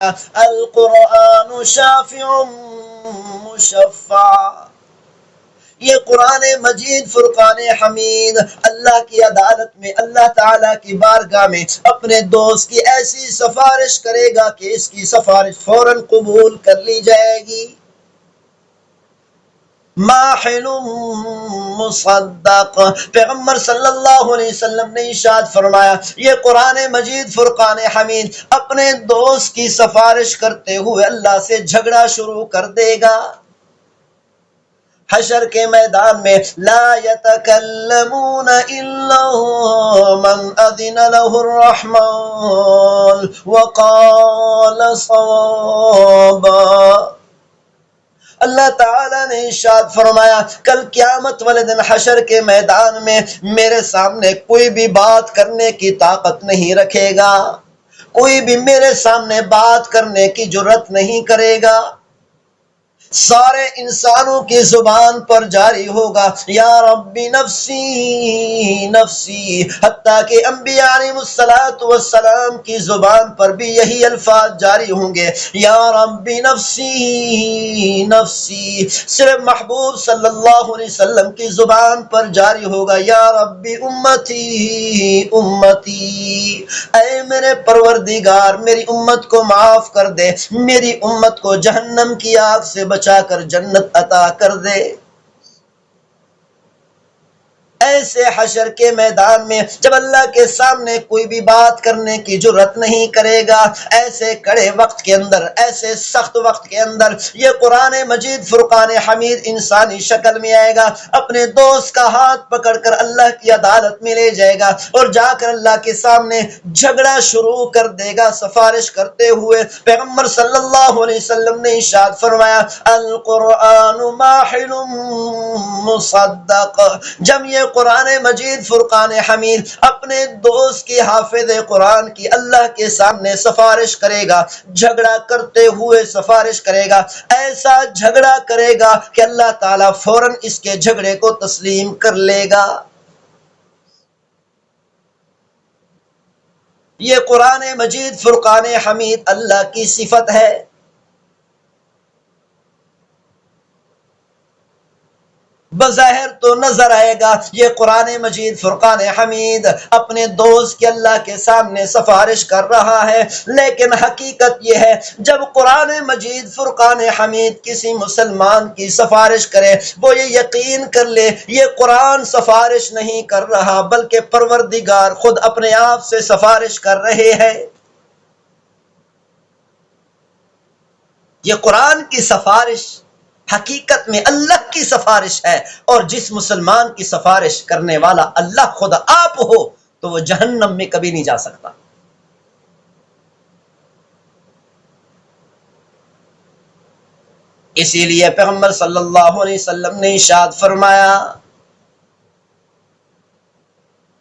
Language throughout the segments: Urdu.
القرآن شافع مشفع، یہ قرآن مجید فرقان حمید اللہ کی عدالت میں اللہ تعالیٰ کی بارگاہ میں اپنے دوست کی ایسی سفارش کرے گا کہ اس کی سفارش فوراً قبول کر لی جائے گی۔ ماحل مصدق، پیغمبر صلی اللہ علیہ وسلم نے ارشاد فرمایا یہ قرآن مجید فرقان حمید اپنے دوست کی سفارش کرتے ہوئے اللہ سے جھگڑا شروع کر دے گا۔ حشر کے میدان میں لا يتکلمون الا من اذن له الرحمن وقال صوابا، اللہ تعالیٰ نے ارشاد فرمایا کل قیامت والے دن حشر کے میدان میں میرے سامنے کوئی بھی بات کرنے کی طاقت نہیں رکھے گا، کوئی بھی میرے سامنے بات کرنے کی جرت نہیں کرے گا، سارے انسانوں کی زبان پر جاری ہوگا یا ربی نفسی نفسی، حتیٰ کہ انبیاء علیہ السلام کی زبان پر بھی یہی الفاظ جاری ہوں گے یا ربی نفسی نفسی، صرف محبوب صلی اللہ علیہ وسلم کی زبان پر جاری ہوگا یا ربی امتی امتی، اے میرے پروردگار میری امت کو معاف کر دے، میری امت کو جہنم کی آگ سے بچا کر جنت عطا کر دے۔ ایسے حشر کے میدان میں جب اللہ کے سامنے کوئی بھی بات کرنے کی جرت نہیں کرے گا، ایسے کڑے وقت کے اندر، ایسے سخت وقت کے اندر یہ قرآن مجید فرقان حمید انسانی شکل میں آئے گا، اپنے دوست کا ہاتھ پکڑ کر اللہ کی عدالت میں لے جائے گا اور جا کر اللہ کے سامنے جھگڑا شروع کر دے گا سفارش کرتے ہوئے۔ پیغمبر صلی اللہ علیہ وسلم نے ارشاد فرمایا القرآن ماحل مصدق، جب یہ قرآن مجید فرقان حمید اپنے دوست کی حافظ قرآن کی اللہ کے سامنے سفارش کرے گا، جھگڑا کرتے ہوئے سفارش کرے گا، ایسا جھگڑا کرے گا کہ اللہ تعالیٰ فوراً اس کے جھگڑے کو تسلیم کر لے گا۔ یہ قرآن مجید فرقان حمید اللہ کی صفت ہے۔ بظاہر تو نظر آئے گا یہ قرآن مجید فرقان حمید اپنے دوست کی اللہ کے سامنے سفارش کر رہا ہے، لیکن حقیقت یہ ہے جب قرآن مجید فرقان حمید کسی مسلمان کی سفارش کرے وہ یہ یقین کر لے یہ قرآن سفارش نہیں کر رہا بلکہ پروردگار خود اپنے آپ سے سفارش کر رہے ہیں۔ یہ قرآن کی سفارش حقیقت میں اللہ کی سفارش ہے، اور جس مسلمان کی سفارش کرنے والا اللہ خود آپ ہو تو وہ جہنم میں کبھی نہیں جا سکتا۔ اسی لیے پیغمبر صلی اللہ علیہ وسلم نے ارشاد فرمایا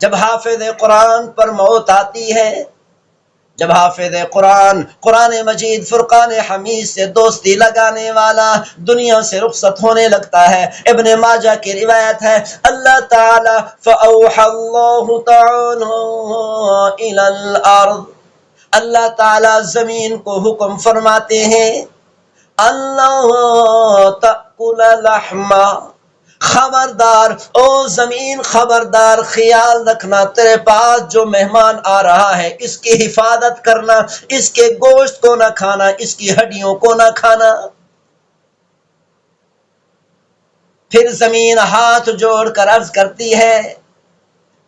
جب حافظ قرآن پر موت آتی ہے، جب حافظ قرآن مجید فرقان حمید سے دوستی لگانے والا دنیا سے رخصت ہونے لگتا ہے، ابن ماجہ کی روایت ہے اللہ تعالی فَأَوْحَى اللَّهُ تَعَالَى إِلَى الْأَرْضِ، اللہ تعالی زمین کو حکم فرماتے ہیں اللہ تأکل لحما، خبردار او زمین خبردار، خیال رکھنا تیرے پاس جو مہمان آ رہا ہے اس کی حفاظت کرنا، اس کے گوشت کو نہ کھانا، اس کی ہڈیوں کو نہ کھانا۔ پھر زمین ہاتھ جوڑ کر عرض کرتی ہے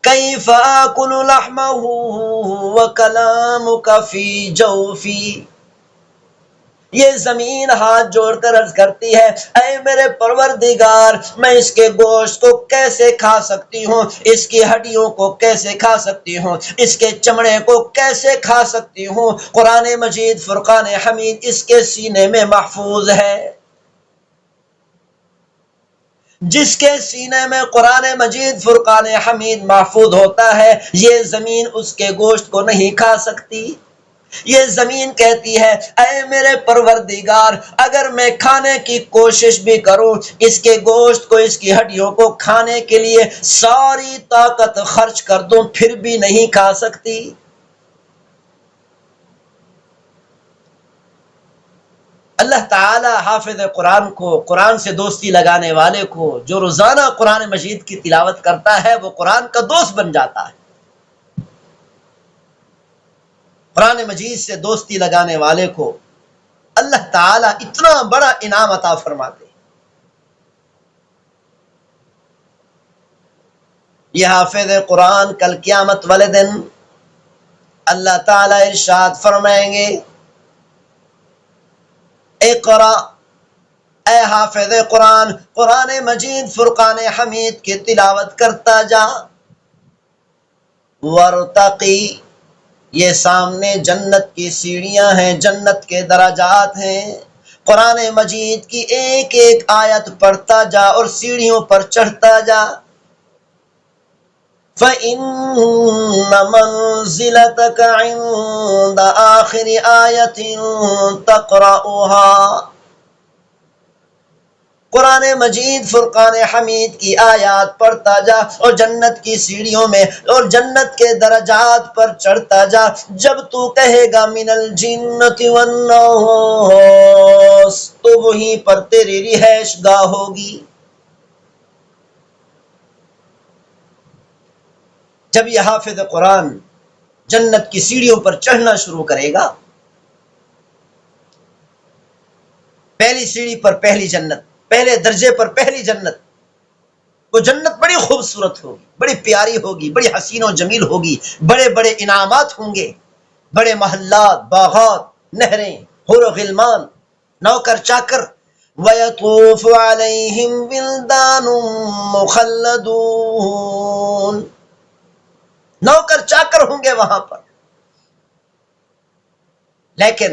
کیف آکل لحمہ وکلامک فی جوفی، یہ زمین ہاتھ جوڑ کر عرض کرتی ہے اے میرے پروردگار میں اس کے گوشت کو کیسے کھا سکتی ہوں، اس کی ہڈیوں کو کیسے کھا سکتی ہوں، اس کے چمڑے کو کیسے کھا سکتی ہوں۔ قرآن مجید فرقان حمید اس کے سینے میں محفوظ ہے۔ جس کے سینے میں قرآن مجید فرقان حمید محفوظ ہوتا ہے یہ زمین اس کے گوشت کو نہیں کھا سکتی۔ یہ زمین کہتی ہے اے میرے پروردگار اگر میں کھانے کی کوشش بھی کروں اس کے گوشت کو، اس کی ہڈیوں کو کھانے کے لیے ساری طاقت خرچ کر دوں پھر بھی نہیں کھا سکتی۔ اللہ تعالی حافظ قرآن کو، قرآن سے دوستی لگانے والے کو، جو روزانہ قرآن مجید کی تلاوت کرتا ہے وہ قرآن کا دوست بن جاتا ہے۔ قرآن مجید سے دوستی لگانے والے کو اللہ تعالی اتنا بڑا انعام عطا فرماتے ہیں۔ یہ حافظ قرآن کل قیامت والے دن اللہ تعالی ارشاد فرمائیں گے، اقرا، اے حافظ قرآن، قرآن مجید فرقان حمید کی تلاوت کرتا جا، ورتقی، یہ سامنے جنت کی سیڑھیاں ہیں، جنت کے درجات ہیں، قرآن مجید کی ایک ایک آیت پڑھتا جا اور سیڑھیوں پر چڑھتا جا۔ فَإِنَّ مَنزِلَتَكَ عِندَ آخِرِ آیَةٍ تَقْرَؤُهَا، قرآن مجید فرقان حمید کی آیات پڑھتا جا اور جنت کی سیڑھیوں میں اور جنت کے درجات پر چڑھتا جا، جب تو کہے گا من الجنت والناس، تو وہیں پر تیری رہائش گاہ ہوگی۔ جب یہ حافظ قرآن جنت کی سیڑھیوں پر چڑھنا شروع کرے گا، پہلی سیڑھی پر پہلی جنت، پہلے درجے پر پہلی جنت، وہ جنت بڑی خوبصورت ہوگی، بڑی پیاری ہوگی، بڑی حسین و جمیل ہوگی، بڑے بڑے انعامات ہوں گے، بڑے محلات، باغات، نہریں، حور و غلمان، نوکر چاکر، وَيَطُوفُ عَلَيْهِمْ وِلْدَانٌ مُخَلَّدُونَ، نوکر چاکر ہوں گے وہاں پر۔ لیکن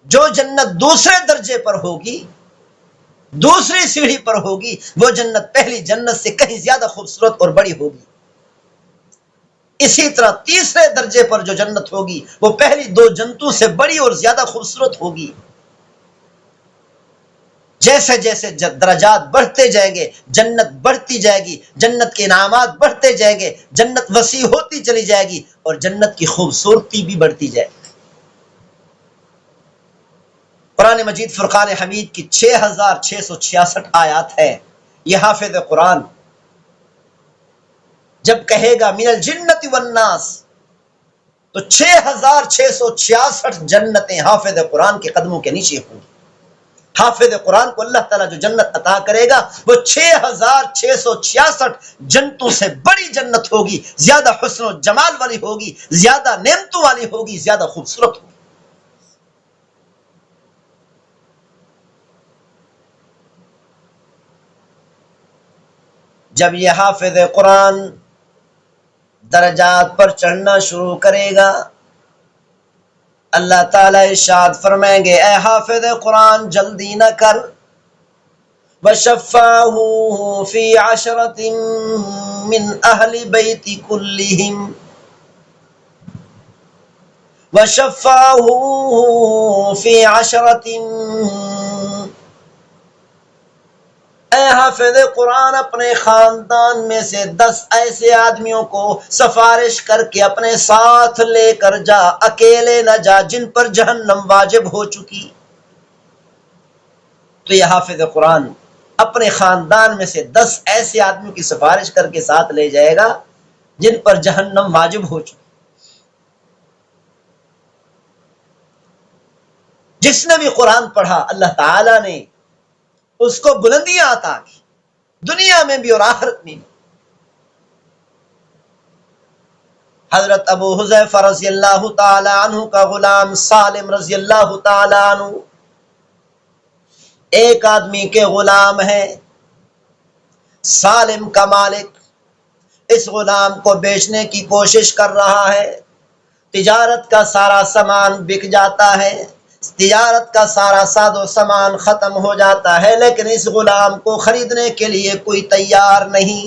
جو جنت دوسرے درجے پر ہوگی، دوسری سیڑھی پر ہوگی، وہ جنت پہلی جنت سے کہیں زیادہ خوبصورت اور بڑی ہوگی۔ اسی طرح تیسرے درجے پر جو جنت ہوگی وہ پہلی دو جنتوں سے بڑی اور زیادہ خوبصورت ہوگی۔ جیسے جیسے درجات بڑھتے جائیں گے، جنت بڑھتی جائے گی، جنت کے انعامات بڑھتے جائیں گے، جنت وسیع ہوتی چلی جائے گی اور جنت کی خوبصورتی بھی بڑھتی جائے گی۔ قرآن مجید فرقان حمید کی 6666 آیات ہے۔ یہ حافظ قرآن جب کہے گا من الجنت والناس، تو 6666 جنتیں حافظ قرآن کے قدموں کے نیچے ہوں گی۔ حافظ قرآن کو اللہ تعالیٰ جو جنت عطا کرے گا وہ 6666 جنتوں سے بڑی جنت ہوگی، زیادہ حسن و جمال والی ہوگی، زیادہ نعمتوں والی ہوگی، زیادہ خوبصورت ہوگی۔ جب یہ حافظ قرآن درجات پر چڑھنا شروع کرے گا، اللہ تعالیٰ ارشاد فرمائیں گے، اے حافظ قرآن جلدی نہ کر، وَشَفَّاهُ فِي عَشْرَةٍ مِّنْ أَهْلِ بَيْتِ كُلِّهِمْ، وَشَفَّاهُ فِي عَشْرَةٍ، اے حافظ قرآن اپنے خاندان میں سے 10 ایسے آدمیوں کو سفارش کر کے اپنے ساتھ لے کر جا، اکیلے نہ جا، جن پر جہنم واجب ہو چکی۔ تو یہ حافظ قرآن اپنے خاندان میں سے 10 ایسے آدمیوں کی سفارش کر کے ساتھ لے جائے گا جن پر جہنم واجب ہو چکی۔ جس نے بھی قرآن پڑھا اللہ تعالیٰ نے اس کو بلندیاں عطا کی، دنیا میں بھی اور آخرت میں بھی۔ حضرت ابو حذیفہ رضی اللہ تعالی عنہ کا غلام سالم رضی اللہ تعالی عنہ ایک آدمی کے غلام ہے، سالم کا مالک اس غلام کو بیچنے کی کوشش کر رہا ہے، تجارت کا سارا سامان بک جاتا ہے، تجارت کا سارا ساز و سامان ختم ہو جاتا ہے، لیکن اس غلام کو خریدنے کے لیے کوئی تیار نہیں۔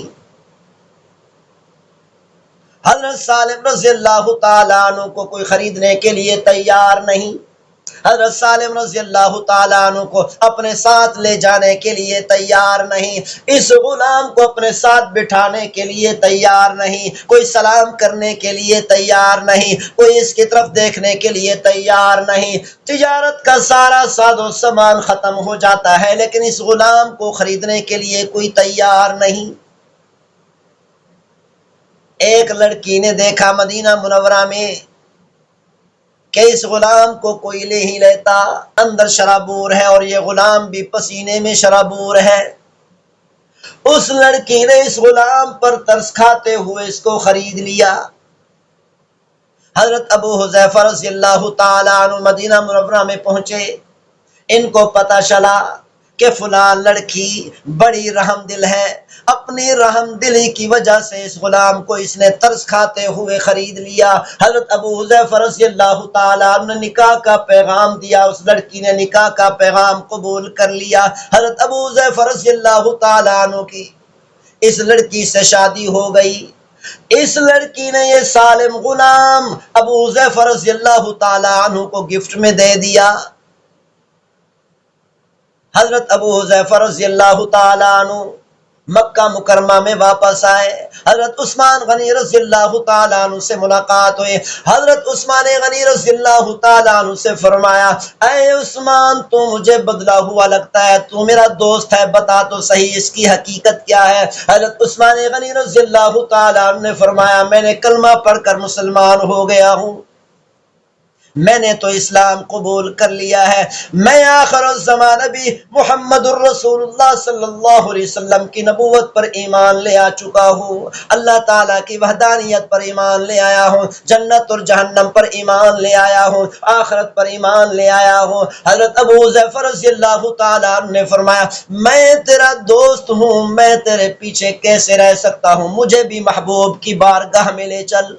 حضرت سالم رضی اللہ تعالیٰ عنہ کو کوئی خریدنے کے لیے تیار نہیں۔ حضرت سالم رضی اللہ تعالیٰ عنہ کو اپنے ساتھ لے جانے کے لیے تیار نہیں، اس غلام کو اپنے ساتھ بٹھانے کے لیے تیار نہیں، کوئی سلام کرنے کے لیے تیار نہیں، کوئی اس کی طرف دیکھنے کے لیے تیار نہیں۔ تجارت کا سارا ساز و سامان ختم ہو جاتا ہے، لیکن اس غلام کو خریدنے کے لیے کوئی تیار نہیں۔ ایک لڑکی نے دیکھا مدینہ منورہ میں کہ اس غلام کو کوئی لے ہی لیتا، اندر شرابور ہے اور یہ غلام بھی پسینے میں شرابور ہے۔ اس لڑکی نے اس غلام پر ترس کھاتے ہوئے اس کو خرید لیا۔ حضرت ابو حذیفہ رضی اللہ تعالیٰ عنہ مدینہ منورہ میں پہنچے، ان کو پتہ چلا کہ فلاں لڑکی بڑی رحم دل ہے، اپنی رحم دلی کی وجہ سے اس غلام کو اس نے ترس کھاتے ہوئے خرید لیا۔ حضرت ابو حذیفہ رضی اللہ تعالیٰ عنہ نے نکاح کا پیغام دیا، اس لڑکی نے نکاح کا پیغام قبول کر لیا۔ حضرت ابو حذیفہ رضی اللہ تعالیٰ عنہ کی اس لڑکی سے شادی ہو گئی۔ اس لڑکی نے یہ سالم غلام ابو حذیفہ رضی اللہ تعالیٰ عنہ کو گفٹ میں دے دیا۔ حضرت ابو حذیفہ رضی اللہ تعالیٰ عنہ مکہ مکرمہ میں واپس آئے، حضرت عثمان غنی رضی اللہ تعالیٰ عنہ سے ملاقات ہوئی۔ حضرت عثمان غنی رضی اللہ تعالیٰ عنہ سے فرمایا، اے عثمان تو مجھے بدلا ہوا لگتا ہے، تو میرا دوست ہے، بتا تو صحیح اس کی حقیقت کیا ہے۔ حضرت عثمان غنی رضی اللہ تعالیٰ عنہ نے فرمایا، میں نے کلمہ پڑھ کر مسلمان ہو گیا ہوں، میں نے تو اسلام قبول کر لیا ہے، میں آخر الزمان نبی محمد الرسول اللہ صلی اللہ علیہ وسلم کی نبوت پر ایمان لے آ چکا ہوں، اللہ تعالیٰ کی وحدانیت پر ایمان لے آیا ہوں، جنت اور جہنم پر ایمان لے آیا ہوں، آخرت پر ایمان لے آیا ہوں۔ حضرت ابو حذیفہ رضی اللہ تعالیٰ عنہ نے فرمایا، میں تیرا دوست ہوں، میں تیرے پیچھے کیسے رہ سکتا ہوں، مجھے بھی محبوب کی بارگاہ میں لے چل۔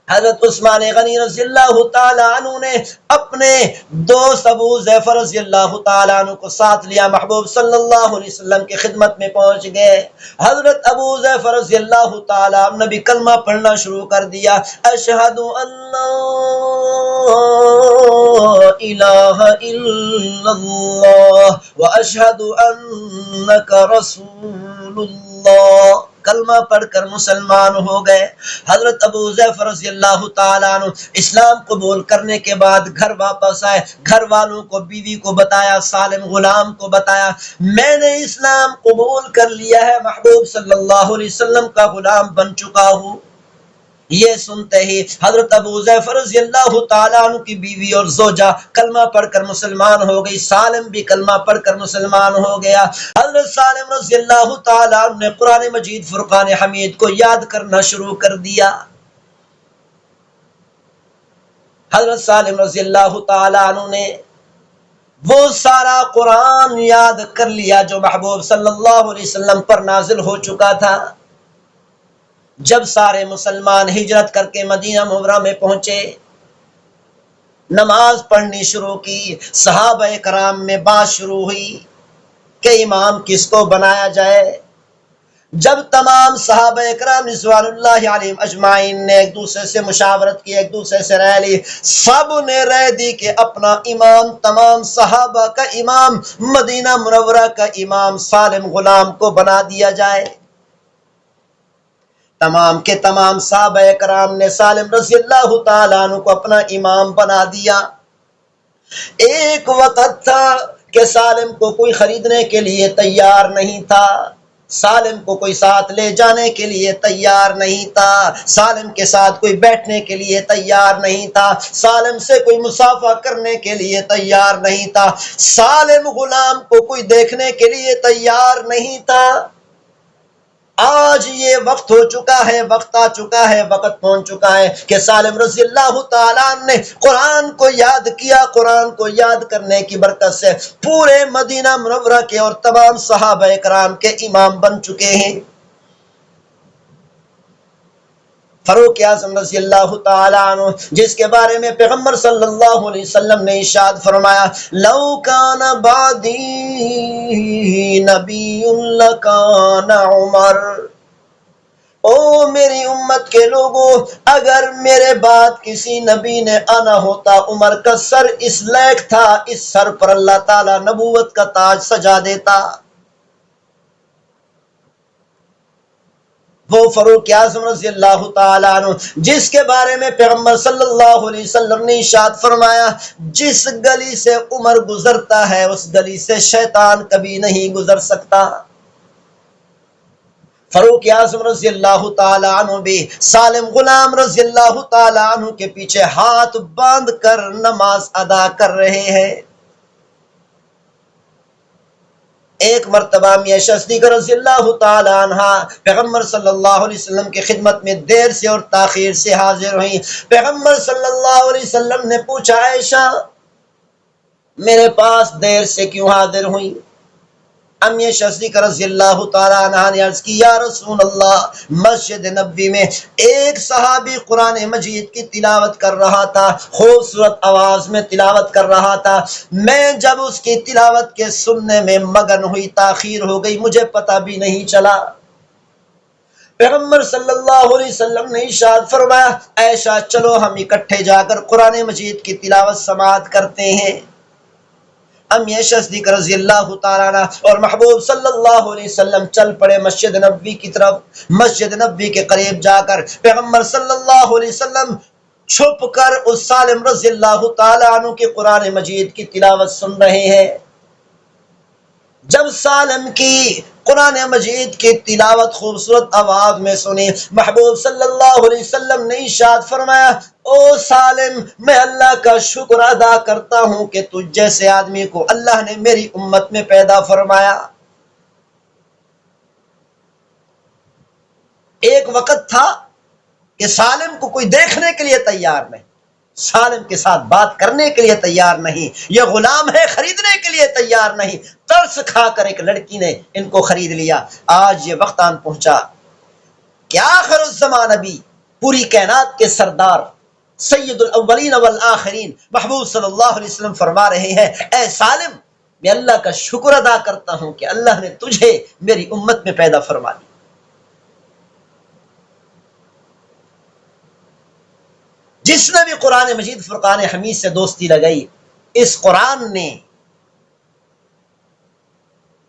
حضرت عثمان غنی رضی اللہ تعالیٰ عنہ نے اپنے دوست ابو حذیفہ رضی اللہ تعالیٰ عنہ کو ساتھ لیا، محبوب صلی اللہ علیہ وسلم کی خدمت میں پہنچ گئے۔ حضرت ابو حذیفہ رضی اللہ تعالیٰ عنہ نے بھی کلمہ پڑھنا شروع کر دیا، اشہد ان لا الہ الا اللہ واشہد انک رسول اللہ، کلمہ پڑھ کر مسلمان ہو گئے۔ حضرت ابو حذیفہ رضی اللہ تعالیٰ عنہ اسلام قبول کرنے کے بعد گھر واپس آئے، گھر والوں کو، بیوی کو بتایا، سالم غلام کو بتایا، میں نے اسلام قبول کر لیا ہے، محبوب صلی اللہ علیہ وسلم کا غلام بن چکا ہوں۔ یہ سنتے ہی حضرت ابو حذیفہ رضی اللہ تعالیٰ عنہ کی بیوی اور زوجہ کلمہ پڑھ کر مسلمان ہو گئی، سالم بھی کلمہ پڑھ کر مسلمان ہو گیا۔ حضرت سالم رضی اللہ تعالیٰ عنہ نے قرآن مجید فرقان حمید کو یاد کرنا شروع کر دیا۔ حضرت سالم رضی اللہ تعالیٰ عنہ نے وہ سارا قرآن یاد کر لیا جو محبوب صلی اللہ علیہ وسلم پر نازل ہو چکا تھا۔ جب سارے مسلمان ہجرت کر کے مدینہ منورہ میں پہنچے، نماز پڑھنی شروع کی، صحابہ کرام میں بات شروع ہوئی کہ امام کس کو بنایا جائے۔ جب تمام صحابہ کرام رضوان اللہ علیہم اجمعین نے ایک دوسرے سے مشاورت کی، ایک دوسرے سے رائے لی، سب نے رائے دی کہ اپنا امام، تمام صحابہ کا امام، مدینہ منورہ کا امام سالم غلام کو بنا دیا جائے۔ تمام کے تمام صحابہ کرام نے سالم رضی اللہ تعالیٰ عنہ کو اپنا امام بنا دیا۔ ایک وقت تھا کہ سالم کو کوئی خریدنے کے لیے تیار نہیں تھا، سالم کو کوئی ساتھ لے جانے کے لیے تیار نہیں تھا، سالم کے ساتھ کوئی بیٹھنے کے لیے تیار نہیں تھا، سالم سے کوئی مصافحہ کرنے کے لیے تیار نہیں تھا، سالم غلام کو کوئی دیکھنے کے لیے تیار نہیں تھا۔ آج یہ وقت ہو چکا ہے، وقت آ چکا ہے، وقت پہنچ چکا ہے کہ سالم رضی اللہ تعالیٰ عنہ نے قرآن کو یاد کیا، قرآن کو یاد کرنے کی برکت سے پورے مدینہ منورہ کے اور تمام صحابہ کرام کے امام بن چکے ہیں۔ فاروق اعظم رضی اللہ تعالیٰ عنہ، جس کے بارے میں پیغمبر صلی اللہ علیہ وسلم نے ارشاد فرمایا، لو کان بعدی نبی لکان عمر، او میری امت کے لوگوں، اگر میرے بعد کسی نبی نے آنا ہوتا، عمر کا سر اس لائق تھا، اس سر پر اللہ تعالیٰ نبوت کا تاج سجا دیتا۔ وہ فاروق اعظم رضی اللہ تعالیٰ عنہ جس کے بارے میں پیغمبر صلی اللہ علیہ وسلم نے ارشاد فرمایا، جس گلی سے عمر گزرتا ہے اس گلی سے شیطان کبھی نہیں گزر سکتا۔ فاروق اعظم رضی اللہ تعالیٰ عنہ بھی سالم غلام رضی اللہ تعالیٰ عنہ کے پیچھے ہاتھ باندھ کر نماز ادا کر رہے ہیں۔ ایک مرتبہ میاں صدیقہ رضی اللہ تعالیٰ عنہ پیغمبر صلی اللہ علیہ وسلم کی خدمت میں دیر سے اور تاخیر سے حاضر ہوئی۔ پیغمبر صلی اللہ علیہ وسلم نے پوچھا، عائشہ میرے پاس دیر سے کیوں حاضر ہوئی؟ امی صدیقہ رضی اللہ تعالیٰ عنہ نے عرض کی، یا رسول اللہ، مسجد نبوی میں ایک صحابی قرآن مجید کی تلاوت کر رہا تھا، خوبصورت آواز میں تلاوت کر رہا تھا، میں جب اس کی تلاوت کے سننے میں مگن ہوئی، تاخیر ہو گئی، مجھے پتہ بھی نہیں چلا۔ پیغمبر صلی اللہ علیہ وسلم نے ارشاد فرمایا، عائشہ چلو ہم اکٹھے جا کر قرآن مجید کی تلاوت سماعت کرتے ہیں۔ امی صدیقہ رضی اللہ تعالیٰ عنہ اور محبوب صلی اللہ علیہ وسلم چل پڑے مسجد نبوی کی طرف۔ مسجد نبوی کے قریب جا کر پیغمبر صلی اللہ علیہ وسلم چھپ کر اس سالم رضی اللہ تعالیٰ عنہ کی قرآن مجید کی تلاوت سن رہے ہیں۔ جب سالم کی قرآن مجید کی تلاوت خوبصورت آواز میں سنی، محبوب صلی اللہ علیہ وسلم نے ارشاد فرمایا، او سالم، میں اللہ کا شکر ادا کرتا ہوں کہ تجھ جیسے آدمی کو اللہ نے میری امت میں پیدا فرمایا۔ ایک وقت تھا کہ سالم کو کوئی دیکھنے کے لیے تیار نہیں، سالم کے ساتھ بات کرنے کے لیے تیار نہیں، یہ غلام ہے خریدنے کے لیے تیار نہیں، ترس کھا کر ایک لڑکی نے ان کو خرید لیا۔ آج یہ وقت آن پہنچا کہ آخر الزمان نبی، پوری کائنات کے سردار، سید الاولین والآخرین، محبوب صلی اللہ علیہ وسلم فرما رہے ہیں، اے سالم، میں اللہ کا شکر ادا کرتا ہوں کہ اللہ نے تجھے میری امت میں پیدا فرما دیا۔ جس نے بھی قرآن مجید فرقان حمید سے دوستی لگائی، اس قرآن نے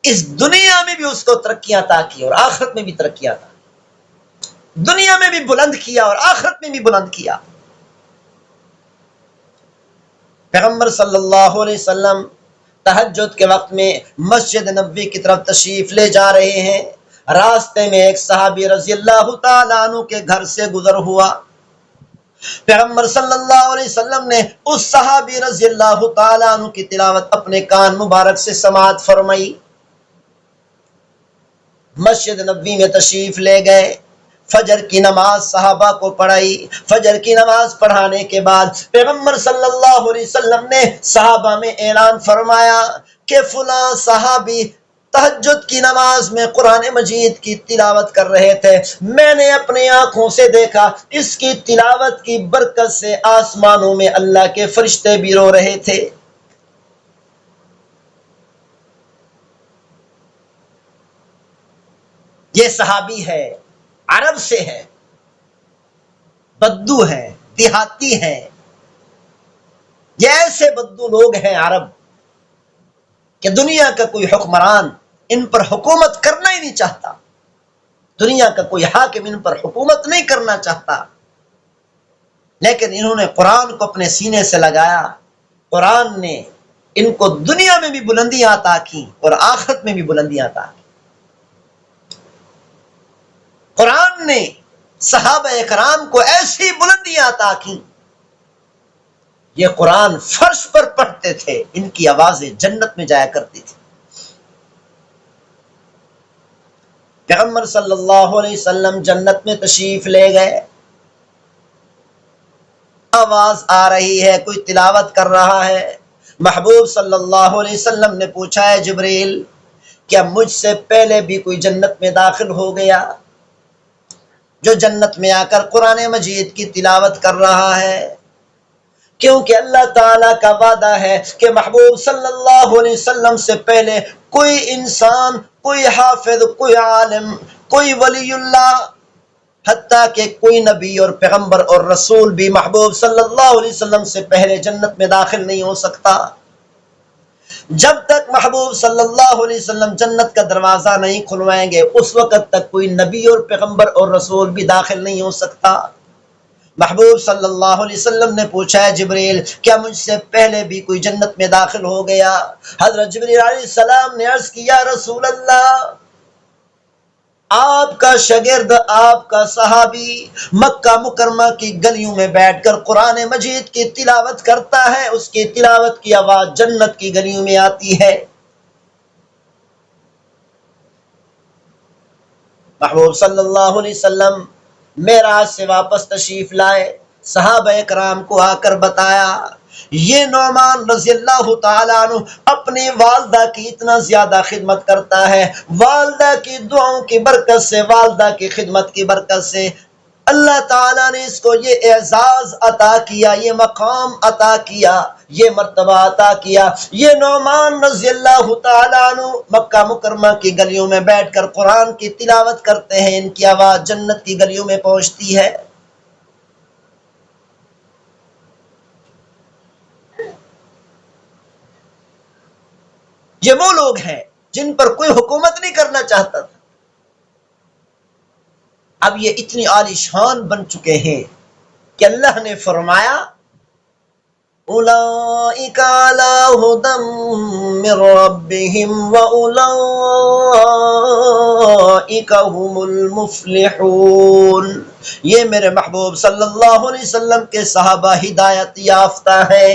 اس دنیا میں بھی اس کو ترقیاں عطا کی اور آخرت میں بھی ترقیاں عطا کی، دنیا میں بھی بلند کیا اور آخرت میں بھی بلند کیا۔ پیغمبر صلی اللہ علیہ وسلم تہجد کے وقت میں مسجد نبوی کی طرف تشریف لے جا رہے ہیں، راستے میں ایک صحابی رضی اللہ تعالیٰ عنہ کے گھر سے گزر ہوا۔ پیغمبر صلی اللہ علیہ وسلم نے اس صحابی رضی اللہ تعالیٰ عنہ کی تلاوت اپنے کان مبارک سے سماعت فرمائی، مسجد نبوی میں تشریف لے گئے، فجر کی نماز صحابہ کو پڑھائی۔ فجر کی نماز پڑھانے کے بعد پیغمبر صلی اللہ علیہ وسلم نے صحابہ میں اعلان فرمایا کہ فلاں صحابی تہجد کی نماز میں قرآن مجید کی تلاوت کر رہے تھے، میں نے اپنی آنکھوں سے دیکھا، اس کی تلاوت کی برکت سے آسمانوں میں اللہ کے فرشتے بھی رو رہے تھے۔ یہ صحابی ہے، عرب سے ہے، بدو ہے، دیہاتی ہے، یہ ایسے بدو لوگ ہیں عرب کہ دنیا کا کوئی حکمران ان پر حکومت کرنا ہی نہیں چاہتا، دنیا کا کوئی حاکم ان پر حکومت نہیں کرنا چاہتا، لیکن انہوں نے قرآن کو اپنے سینے سے لگایا، قرآن نے ان کو دنیا میں بھی بلندیاں عطا کی اور آخرت میں بھی بلندیاں عطا کی۔ قرآن نے صحابہ اکرام کو ایسی بلندیاں عطا کی، یہ قرآن فرش پر پڑھتے تھے، ان کی آوازیں جنت میں جایا کرتی تھی۔ پیغمبر صلی اللہ علیہ وسلم جنت میں تشریف لے گئے، آواز آ رہی ہے، کوئی تلاوت کر رہا ہے۔ محبوب صلی اللہ علیہ وسلم نے پوچھا، ہے جبریل، کیا مجھ سے پہلے بھی کوئی جنت میں داخل ہو گیا جو جنت میں آ کر قرآن مجید کی تلاوت کر رہا ہے؟ کیونکہ اللہ تعالیٰ کا وعدہ ہے کہ محبوب صلی اللہ علیہ وسلم سے پہلے کوئی انسان، کوئی حافظ، کوئی عالم، کوئی ولی اللہ حتیٰ کہ کوئی نبی اور پیغمبر اور رسول بھی محبوب صلی اللہ علیہ وسلم سے پہلے جنت میں داخل نہیں ہو سکتا۔ جب تک محبوب صلی اللہ علیہ وسلم جنت کا دروازہ نہیں کھلوائیں گے اس وقت تک کوئی نبی اور پیغمبر اور رسول بھی داخل نہیں ہو سکتا۔ محبوب صلی اللہ علیہ وسلم نے پوچھا ہے جبریل کیا مجھ سے پہلے بھی کوئی جنت میں داخل ہو گیا؟ حضرت جبریل علیہ السلام نے عرض کیا رسول اللہ، آپ کا شاگرد، آپ کا صحابی مکہ مکرمہ کی گلیوں میں بیٹھ کر قرآن مجید کی تلاوت کرتا ہے، اس کی تلاوت کی آواز جنت کی گلیوں میں آتی ہے۔ محبوب صلی اللہ علیہ وسلم معراج سے واپس تشریف لائے، صحابہ کرام کو آ کر بتایا یہ نعمان رضی اللہ تعالیٰ عنہ اپنی والدہ کی اتنا زیادہ خدمت کرتا ہے، والدہ کی دعاؤں کی برکت سے، والدہ کی خدمت کی برکت سے اللہ تعالیٰ نے اس کو یہ اعزاز عطا کیا، یہ مقام عطا کیا، یہ مرتبہ عطا کیا۔ یہ نعمان رضی اللہ تعالیٰ عنہ مکہ مکرمہ کی گلیوں میں بیٹھ کر قرآن کی تلاوت کرتے ہیں، ان کی آواز جنت کی گلیوں میں پہنچتی ہے۔ یہ وہ لوگ ہیں جن پر کوئی حکومت نہیں کرنا چاہتا تھا، اب یہ اتنی عالی شان بن چکے ہیں کہ اللہ نے فرمایا اولئک علی ھدی من ربہم واولئک ھم المفلحون۔ یہ میرے محبوب صلی اللہ علیہ وسلم کے صحابہ ہدایت یافتہ ہیں،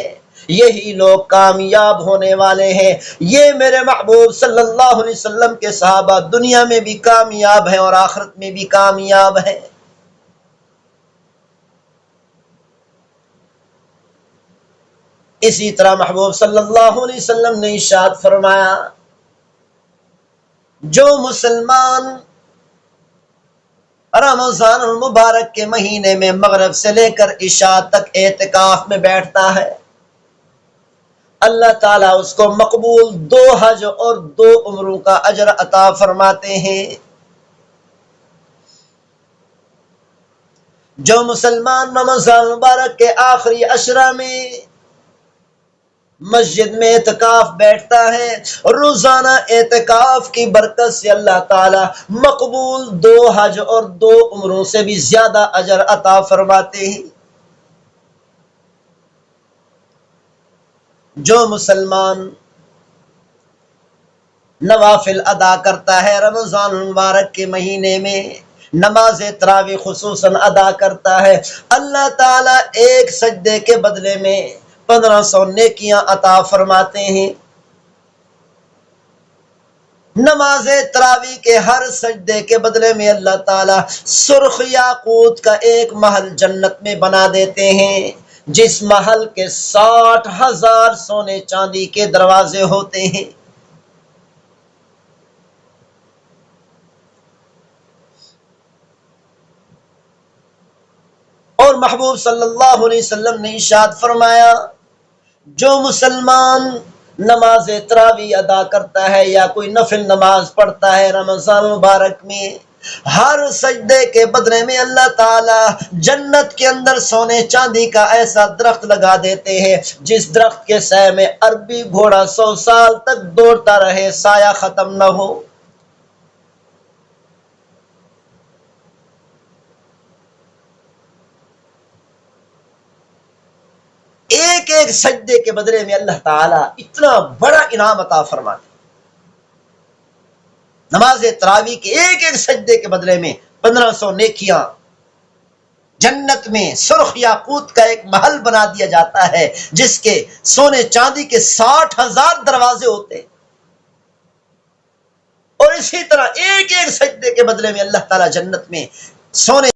یہی لوگ کامیاب ہونے والے ہیں۔ یہ میرے محبوب صلی اللہ علیہ وسلم کے صحابہ دنیا میں بھی کامیاب ہیں اور آخرت میں بھی کامیاب ہیں۔ اسی طرح محبوب صلی اللہ علیہ وسلم نے ارشاد فرمایا جو مسلمان رمضان المبارک کے مہینے میں مغرب سے لے کر عشاء تک اعتکاف میں بیٹھتا ہے، اللہ تعالیٰ اس کو مقبول 2 حج اور 2 عمروں کا اجر عطا فرماتے ہیں۔ جو مسلمان رمضان مبارک کے آخری عشرہ میں مسجد میں اعتکاف بیٹھتا ہے، روزانہ اعتکاف کی برکت سے اللہ تعالیٰ مقبول 2 حج اور 2 عمروں سے بھی زیادہ اجر عطا فرماتے ہیں۔ جو مسلمان نوافل ادا کرتا ہے رمضان المبارک کے مہینے میں، نماز تراویح خصوصاً ادا کرتا ہے، اللہ تعالیٰ ایک سجدے کے بدلے میں 1500 نیکیاں عطا فرماتے ہیں۔ نماز تراویح کے ہر سجدے کے بدلے میں اللہ تعالیٰ سرخ یاقوت کا ایک محل جنت میں بنا دیتے ہیں، جس محل کے 60,000 سونے چاندی کے دروازے ہوتے ہیں۔ اور محبوب صلی اللہ علیہ وسلم نے ارشاد فرمایا جو مسلمان نماز تراویح ادا کرتا ہے یا کوئی نفل نماز پڑھتا ہے رمضان مبارک میں، ہر سجدے کے بدلے میں اللہ تعالی جنت کے اندر سونے چاندی کا ایسا درخت لگا دیتے ہیں جس درخت کے سائے میں عربی گھوڑا 100 سال تک دوڑتا رہے، سایہ ختم نہ ہو۔ ایک ایک سجدے کے بدلے میں اللہ تعالیٰ اتنا بڑا انعام عطا فرماتے۔ نماز تراویح کے ایک ایک سجدے کے بدلے میں 1500 نیکیاں، جنت میں سرخ یاقوت کا ایک محل بنا دیا جاتا ہے جس کے سونے چاندی کے 60,000 دروازے ہوتے، اور اسی طرح ایک ایک سجدے کے بدلے میں اللہ تعالیٰ جنت میں سونے